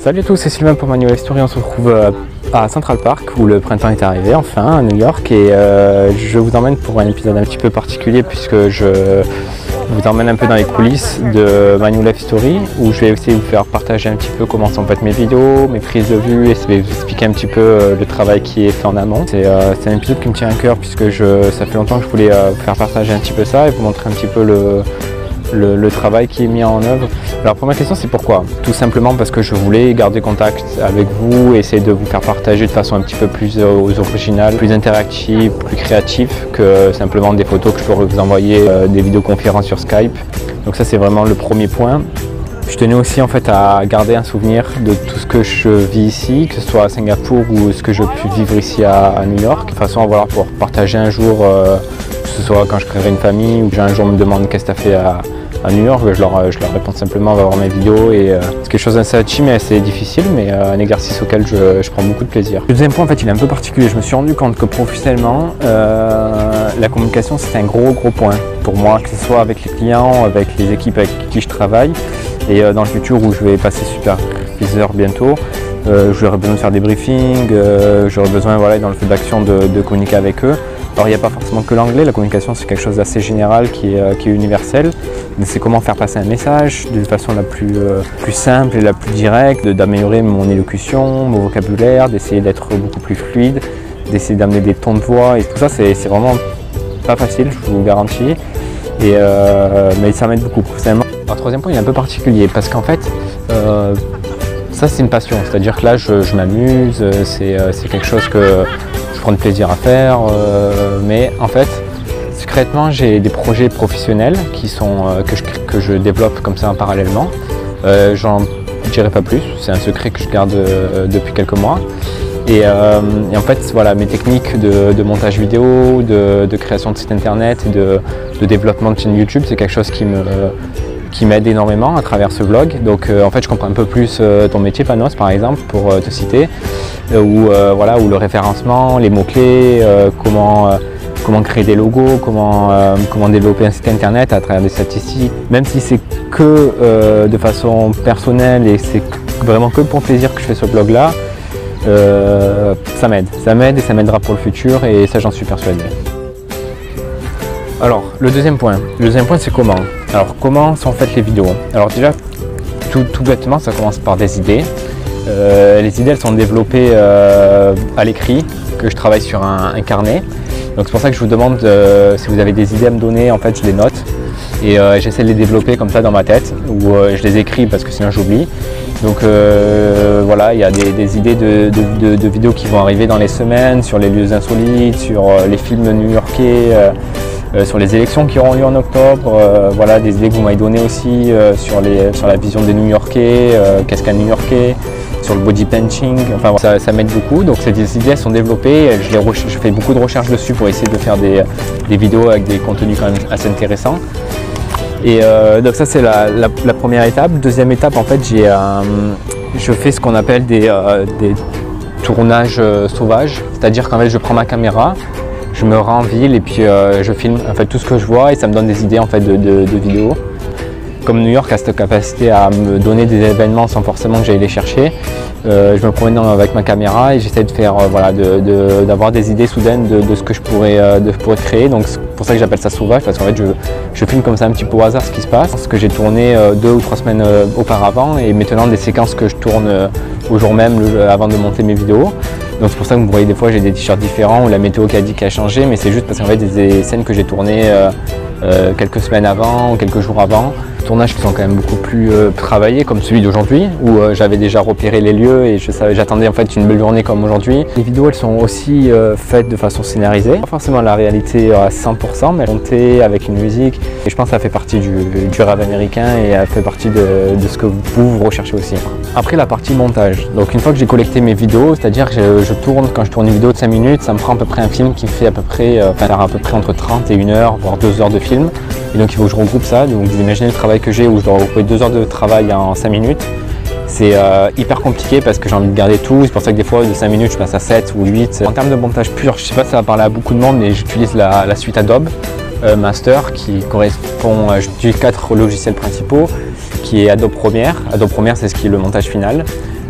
Salut à tous, c'est Sylvain pour ma New Life Story. On se retrouve à Central Park où le printemps est arrivé enfin à New York et je vous emmène pour un épisode un petit peu particulier puisque je vous emmène un peu dans les coulisses de ma New Life Story où je vais essayer de vous faire partager un petit peu comment sont faites mes vidéos, mes prises de vue et essayer de vous expliquer un petit peu le travail qui est fait en amont. C'est un épisode qui me tient à cœur puisque ça fait longtemps que je voulais vous faire partager un petit peu ça et vous montrer un petit peu le travail qui est mis en œuvre. Alors première question, c'est pourquoi? Tout simplement parce que je voulais garder contact avec vous, essayer de vous faire partager de façon un petit peu plus originale, plus interactive, plus créative que simplement des photos que je pourrais vous envoyer, des vidéoconférences sur Skype. Donc ça c'est vraiment le premier point. Je tenais aussi en fait à garder un souvenir de tout ce que je vis ici, que ce soit à Singapour ou ce que je peux vivre ici à New York, de façon à pouvoir partager un jour, que ce soit quand je créerai une famille ou que un jour me demande qu'est-ce que tu as fait à New York, je leur réponds simplement, on va voir mes vidéos et c'est quelque chose d'assez touchy mais assez difficile, mais un exercice auquel je prends beaucoup de plaisir. Le deuxième point en fait il est un peu particulier, je me suis rendu compte que professionnellement la communication c'est un gros point pour moi, que ce soit avec les clients, avec les équipes avec qui je travaille et dans le futur où je vais passer superviseur bientôt. J'aurai besoin de faire des briefings, j'aurai besoin dans le feu d'action de communiquer avec eux. Alors il n'y a pas forcément que l'anglais, la communication c'est quelque chose d'assez général qui est universel. C'est comment faire passer un message de façon la plus simple et la plus directe, d'améliorer mon élocution, mon vocabulaire, d'essayer d'être beaucoup plus fluide, d'essayer d'amener des tons de voix et tout ça c'est vraiment pas facile, je vous le garantis. Mais ça m'aide beaucoup personnellement. Alors, troisième point il est un peu particulier parce qu'en fait ça c'est une passion, c'est-à-dire que là je m'amuse, c'est quelque chose que je prends du plaisir à faire, mais en fait secrètement j'ai des projets professionnels que je développe comme ça parallèlement. J'en dirai pas plus, c'est un secret que je garde depuis quelques mois. Et en fait voilà, mes techniques de montage vidéo, de création de site internet et de développement de chaîne YouTube, c'est quelque chose qui m'aide énormément à travers ce vlog. Donc en fait je comprends un peu plus ton métier Panos par exemple pour te citer, où le référencement, les mots-clés, comment créer des logos, comment développer un site internet à travers des statistiques. Même si c'est que de façon personnelle et c'est vraiment que pour plaisir que je fais ce vlog là, ça m'aide et ça m'aidera pour le futur et ça j'en suis persuadé. Alors le deuxième point c'est comment? Alors comment sont faites les vidéos? Alors déjà tout bêtement ça commence par des idées. Les idées elles sont développées à l'écrit, que je travaille sur un carnet. Donc c'est pour ça que je vous demande si vous avez des idées à me donner, en fait je les note et j'essaie de les développer comme ça dans ma tête ou je les écris parce que sinon j'oublie. Donc voilà, il y a des idées de vidéos qui vont arriver dans les semaines sur les lieux insolites, sur les films new-yorkais, sur les élections qui auront lieu en octobre, voilà des idées que vous m'avez données aussi sur la vision des New-Yorkais, qu'est-ce qu'un New-Yorkais, sur le body painting, enfin ça m'aide beaucoup. Donc ces idées elles sont développées, je fais beaucoup de recherches dessus pour essayer de faire des vidéos avec des contenus quand même assez intéressants. Et donc ça c'est la première étape. Deuxième étape en fait je fais ce qu'on appelle des tournages sauvages, c'est-à-dire qu'en fait je prends ma caméra, je me rends en ville et puis je filme en fait tout ce que je vois et ça me donne des idées en fait de vidéos. Comme New York a cette capacité à me donner des événements sans forcément que j'aille les chercher, je me promène avec ma caméra et j'essaie de faire d'avoir des idées soudaines de ce que je pourrais créer. Donc c'est pour ça que j'appelle ça sauvage, parce qu'en fait je filme comme ça un petit peu au hasard ce qui se passe, ce que j'ai tourné 2 ou 3 semaines auparavant et maintenant des séquences que je tourne au jour même avant de monter mes vidéos. Donc c'est pour ça que vous voyez des fois j'ai des t-shirts différents ou la météo qui a dit qu'elle a changé, mais c'est juste parce qu'en fait des scènes que j'ai tournées quelques semaines avant ou quelques jours avant. Tournages qui sont quand même beaucoup plus travaillés comme celui d'aujourd'hui où j'avais déjà repéré les lieux et j'attendais en fait une belle journée comme aujourd'hui. Les vidéos elles sont aussi faites de façon scénarisée, pas forcément la réalité à 100% mais montée avec une musique et je pense que ça fait partie du rêve américain et ça fait partie de ce que vous recherchez aussi. Après la partie montage, donc une fois que j'ai collecté mes vidéos, c'est-à-dire que quand je tourne une vidéo de 5 minutes, ça me prend à peu près un film qui me fait à peu près entre 30 et 1 heure voire 2 heures de film. Et donc il faut que je regroupe ça, donc vous imaginez le travail que j'ai où je dois regrouper 2 heures de travail en 5 minutes. C'est hyper compliqué parce que j'ai envie de garder tout, c'est pour ça que des fois de 5 minutes je passe à 7 ou 8. En termes de montage pur, je sais pas si ça va parler à beaucoup de monde, mais j'utilise la suite Adobe Master qui correspond, j'utilise 4 logiciels principaux, qui est Adobe Premiere. Adobe Premiere c'est ce qui est le montage final.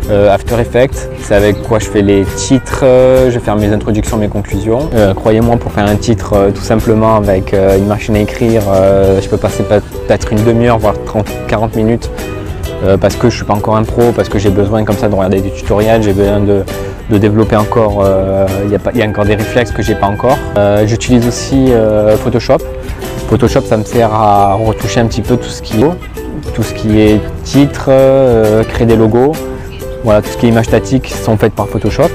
After Effects, c'est avec quoi je fais les titres, je vais faire mes introductions, mes conclusions. Croyez-moi, pour faire un titre tout simplement avec une machine à écrire, je peux passer peut-être une demi-heure, voire 30-40 minutes. Parce que je ne suis pas encore un pro, parce que j'ai besoin comme ça de regarder des tutoriels, j'ai besoin de développer encore, il y a encore des réflexes que j'ai pas encore. J'utilise aussi Photoshop. Photoshop, ça me sert à retoucher un petit peu tout ce qui est titre, créer des logos. Voilà, tout ce qui est images statiques sont faites par Photoshop.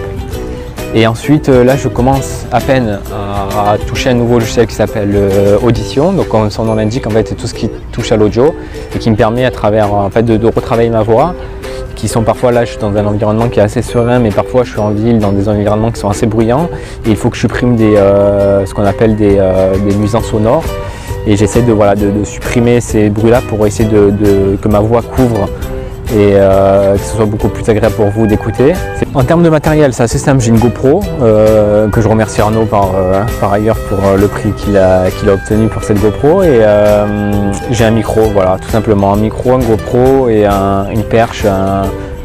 Et ensuite, là, je commence à peine à toucher un nouveau logiciel qui s'appelle Audition. Donc, comme son nom l'indique, en fait, c'est tout ce qui touche à l'audio et qui me permet à travers, en fait, de retravailler ma voix. Qui sont parfois, là, je suis dans un environnement qui est assez serein, mais parfois, je suis en ville, dans des environnements qui sont assez bruyants. Et il faut que je supprime ce qu'on appelle des nuisances sonores. Et j'essaie de supprimer ces bruits-là pour essayer que ma voix couvre et que ce soit beaucoup plus agréable pour vous d'écouter. En termes de matériel, c'est assez simple, j'ai une GoPro que je remercie Arnaud par ailleurs pour le prix qu'il a obtenu pour cette GoPro, et j'ai un micro, voilà, tout simplement un micro, un GoPro et une perche,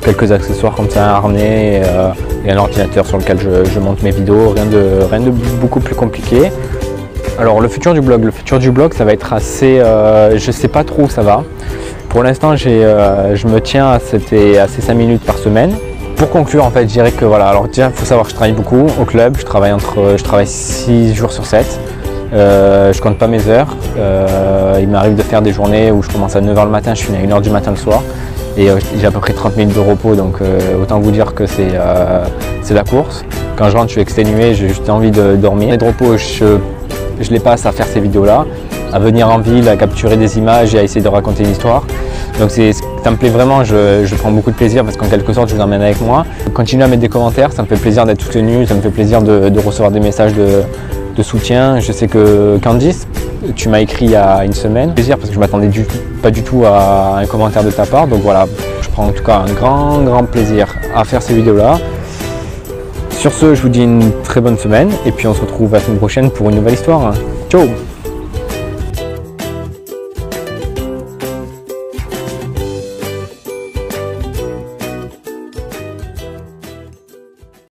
quelques accessoires comme ça, un harnais et un ordinateur sur lequel je monte mes vidéos, rien de beaucoup plus compliqué. Alors le futur du blog, ça va être assez, je sais pas trop où ça va. Pour l'instant, je me tiens à ces 5 minutes par semaine. Pour conclure, en fait, je dirais que voilà, alors déjà, il faut savoir que je travaille beaucoup au club, je travaille 6 jours sur 7. Je compte pas mes heures. Il m'arrive de faire des journées où je commence à 9 h le matin, je finis à 1 h du matin le soir. Et j'ai à peu près 30 minutes de repos, donc autant vous dire que c'est la course. Quand je rentre, je suis exténué, j'ai juste envie de dormir. Les de repos, je les passe à faire ces vidéos-là, à venir en ville, à capturer des images et à essayer de raconter une histoire. Donc ça me plaît vraiment, je prends beaucoup de plaisir parce qu'en quelque sorte je vous emmène avec moi. Continuez à mettre des commentaires, ça me fait plaisir d'être soutenu, ça me fait plaisir de recevoir des messages de soutien. Je sais que Candice, tu m'as écrit il y a une semaine, plaisir parce que je ne m'attendais pas du tout à un commentaire de ta part. Donc voilà, je prends en tout cas un grand plaisir à faire ces vidéos-là. Sur ce, je vous dis une très bonne semaine et puis on se retrouve la semaine prochaine pour une nouvelle histoire. Ciao!